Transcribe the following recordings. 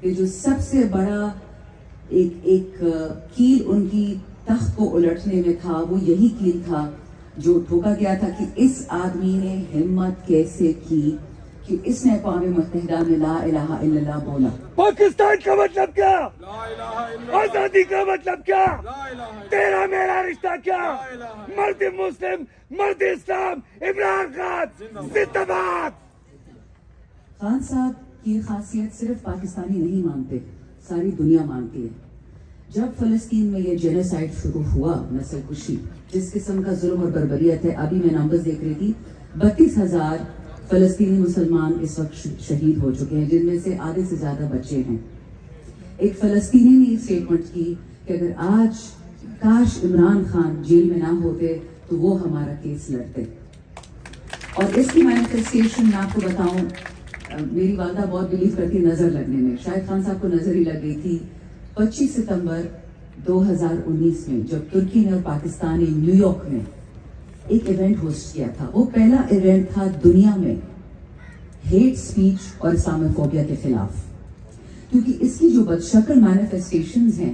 کہ جو سب سے بڑا ایک کیل ان کی تخت کو الٹنے میں تھا وہ یہی کیل تھا جو ٹھوکا گیا تھا کہ اس آدمی نے ہمت کیسے کی کہ اس نے اقوام متحدہ میں لا الہ الا اللہ بولا. پاکستان کا مطلب کیا؟ آزادی کا مطلب کیا؟ تیرا میرا رشتہ کیا؟ مرد مسلم، مرد اسلام، عمران خان زندہ باد. خان صاحب کی خاصیت صرف پاکستانی نہیں مانتے، ساری دنیا مانتی ہے. جب فلسطین میں یہ جینوسائیڈ شروع ہوا، نسل کشی، جس قسم کا ظلم اور بربریت ہے، ابھی میں نمبرز دیکھ رہی تھی، 32,000 فلسطینی مسلمان اس وقت شہید ہو چکے ہیں، جن میں سے آدھے سے زیادہ بچے ہیں. ایک فلسطینی نے اسٹیٹمنٹ کی کہ اگر آج کاش عمران خان جیل میں نہ ہوتے تو وہ ہمارا کیس لڑتے. اور اس کی مینیفیسٹیشن میں آپ کو بتاؤں، میری والدہ بہت بلیو کرتی نظر لگنے میں، شاہد خان صاحب کو نظر ہی لگ گئی تھی. 25 ستمبر 2019 میں جب ترکی نے اور پاکستان نے نیو یارک میں ایک ایونٹ ہوسٹ کیا تھا، وہ پہلا ایونٹ تھا دنیا میں ہیٹ سپیچ اور اسلاموفوبیا کے خلاف. کیونکہ اس کی جو بدشکل مینیفیسٹیشنز ہیں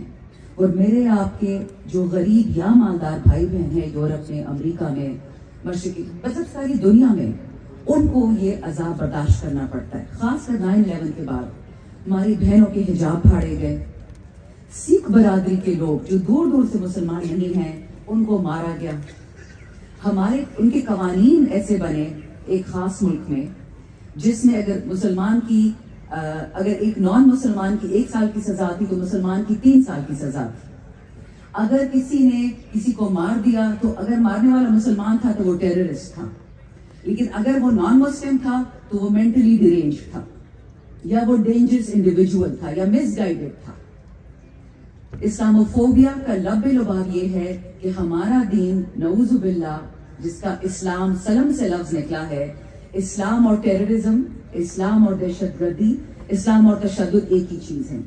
اور میرے آپ کے جو غریب یا مالدار بھائی بہن ہیں یورپ میں، امریکہ میں، مشرقی مطلب ساری دنیا میں، ان کو یہ عذاب برداشت کرنا پڑتا ہے. خاص کر 9/11 کے بعد ہماری بہنوں کے حجاب پھاڑے گئے، سکھ برادری کے لوگ جو دور دور سے مسلمان نہیں ہیں ان کو مارا گیا. ان کے قوانین ایسے بنے ایک خاص ملک میں جس میں اگر مسلمان کی اگر ایک نان مسلمان کی 1 سال کی سزا تھی تو مسلمان کی 3 سال کی سزا تھی. اگر کسی نے کسی کو مار دیا تو اگر مارنے والا مسلمان تھا تو وہ ٹیررسٹ تھا، لیکن اگر وہ نان مسلم تھا تو وہ مینٹلی ڈیرینج تھا یا وہ ڈینجرس انڈیویجول تھا یا مس گائیڈڈ تھا. اسلاموفوبیا کا لب لباب یہ ہے کہ ہمارا دین نعوذ باللہ، جس کا اسلام سلم سے لفظ نکلا ہے، اسلام اور ٹیررزم، اسلام اور دہشت گردی، اسلام اور تشدد ایک ہی چیز ہے.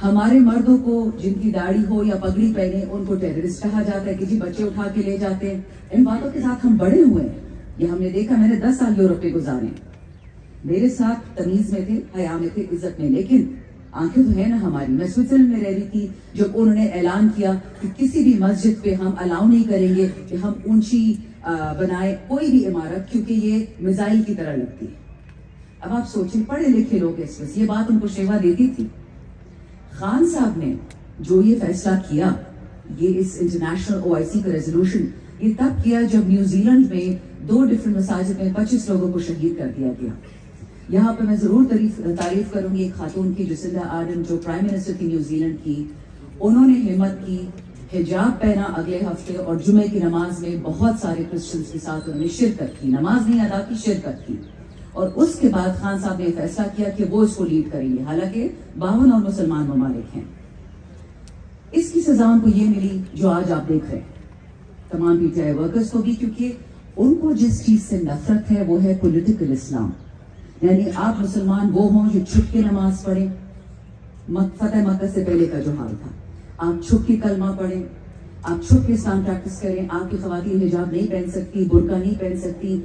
ہمارے مردوں کو جن کی داڑھی ہو یا پگڑی پہنے ان کو ٹیررسٹ کہا جاتا ہے کہ جی بچے اٹھا کے لے جاتے ہیں. ان باتوں کے ساتھ ہم بڑے ہوئے ہیں، یہ ہم نے دیکھا. میں نے 10 سال یورپ میں گزارے، میرے ساتھ تمیز میں تھے، حیا میں تھے، عزت میں، لیکن آنکھیں تو ہے نا ہماری. میں سوئٹزرلینڈ میں رہ رہی تھی جب انہوں نے اعلان کیا کہ کسی بھی مسجد پہ ہم الاؤ نہیں کریں گے کہ ہم اونچی بنائے کوئی بھی عمارت، کیونکہ یہ میزائل کی طرح لگتی ہے. اب آپ سوچیں، پڑھے لکھے لوگ اس وقت یہ بات ان کو شیوا دیتی تھی. خان صاحب نے جو یہ فیصلہ کیا، یہ اس انٹرنیشنل OIC کا ریزولوشن، یہ تب کیا جب نیوزی لینڈ میں 2 ڈفرنٹ مساجد میں 25 لوگوں کو شہید کر دیا گیا. یہاں پہ میں ضرور تعریف کروں گی ایک خاتون کی، جسنڈا آرڈن، جو پرائم منسٹر تھی نیوزی لینڈ کی. انہوں نے ہمت کی، حجاب پہنا اگلے ہفتے، اور جمعے کی نماز میں بہت سارے کرسچنز کے ساتھ انہوں نے شرکت کی. نماز نہیں ادا کی، شرکت کی. اور اس کے بعد خان صاحب نے فیصلہ کیا کہ وہ اس کو لیڈ کریں گے، حالانکہ 52 اور مسلمان ممالک ہیں. اس کی سزا ان کو یہ ملی جو آج آپ دیکھ رہے ہیں، تمام PTI ورکرز کو بھی، کیونکہ ان کو جس چیز سے نفرت ہے وہ ہے پولیٹیکل اسلام. یعنی آپ مسلمان وہ ہوں جو چھپ کے نماز پڑھیں، فتح مکہ سے پہلے کا جو حال تھا، آپ چھپ کے کلمہ پڑھیں، آپ چھپ کے اسلام پریکٹس کریں. آپ کی خواتین حجاب نہیں پہن سکتی، برقع نہیں پہن سکتی،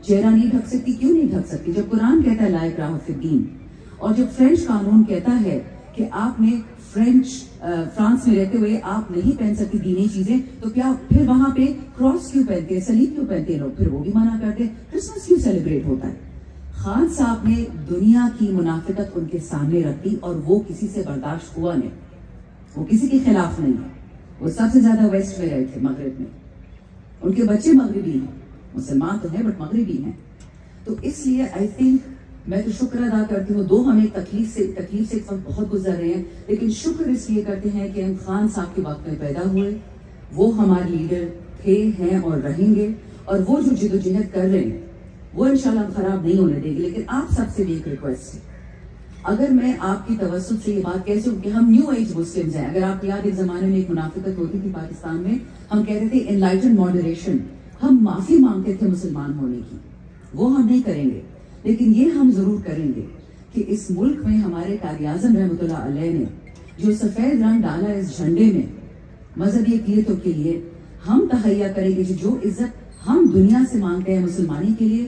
چہرہ نہیں ڈھک سکتی. کیوں نہیں ڈھک سکتی؟ جب قرآن کہتا ہے لا اکراہ فی الدین، اور جب فرینچ قانون کہتا ہے کہ آپ نے فرانس میں رہتے ہوئے آپ نہیں پہن سکتی دینی چیزیں، تو کیا پھر وہاں پہ کراس کیوں پہنتے ہیں، صلیب کیوں پہنتے ہیں لوگ؟ پھر وہ بھی منع کرتے ہیں. کرسمس کیوں سیلیبریٹ ہوتا ہے؟ خان صاحب نے دنیا کی منافقت ان کے سامنے رکھ دی اور وہ کسی سے برداشت ہوا نہیں. وہ کسی کے خلاف نہیں ہے. وہ سب سے زیادہ ویسٹ میں رہے تھے، مغرب میں. ان کے بچے مغربی ہیں، مسلمان تو ہیں بٹ مغربی ہیں. تو اس لیے آئی تھنک میں تو شکر ادا کرتی ہوں. 2 ہمیں تکلیف سے ایک وقت بہت گزر رہے ہیں، لیکن شکر اس لیے کرتے ہیں کہ ہم خان صاحب کے وقت میں پیدا ہوئے. وہ ہمارے لیڈر تھے، ہیں اور رہیں گے. اور وہ جو جدوجہد کر رہے ہیں وہ انشاءاللہ ہم خراب نہیں ہونے دیں گے. لیکن آپ سب سے بھی ایک ریکویسٹ ہے، اگر میں آپ کی توسط سے یہ بات کہتی ہوں کہ ہم نیو ایج مسلمز ہیں. اگر آپ کو یاد، ایک زمانے میں ایک منافقت ہوتی تھی پاکستان میں، ہم کہتے تھے انلائٹن ماڈریشن، ہم معافی مانگتے تھے مسلمان ہونے کی. وہ ہم نہیں کریں گے، لیکن یہ ہم ضرور کریں گے کہ اس ملک میں ہمارے قائد-اعظم رحمۃ اللہ علیہ نے جو سفید رنگ ڈالا اس جھنڈے میں مذہبی اقلیتوں کے لیے، ہم تہیا کریں گے جو عزت ہم دنیا سے مانگتے ہیں مسلمانی کے لیے،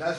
10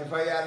FIR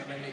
MNA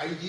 IG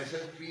SSP,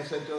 SHO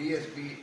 DSP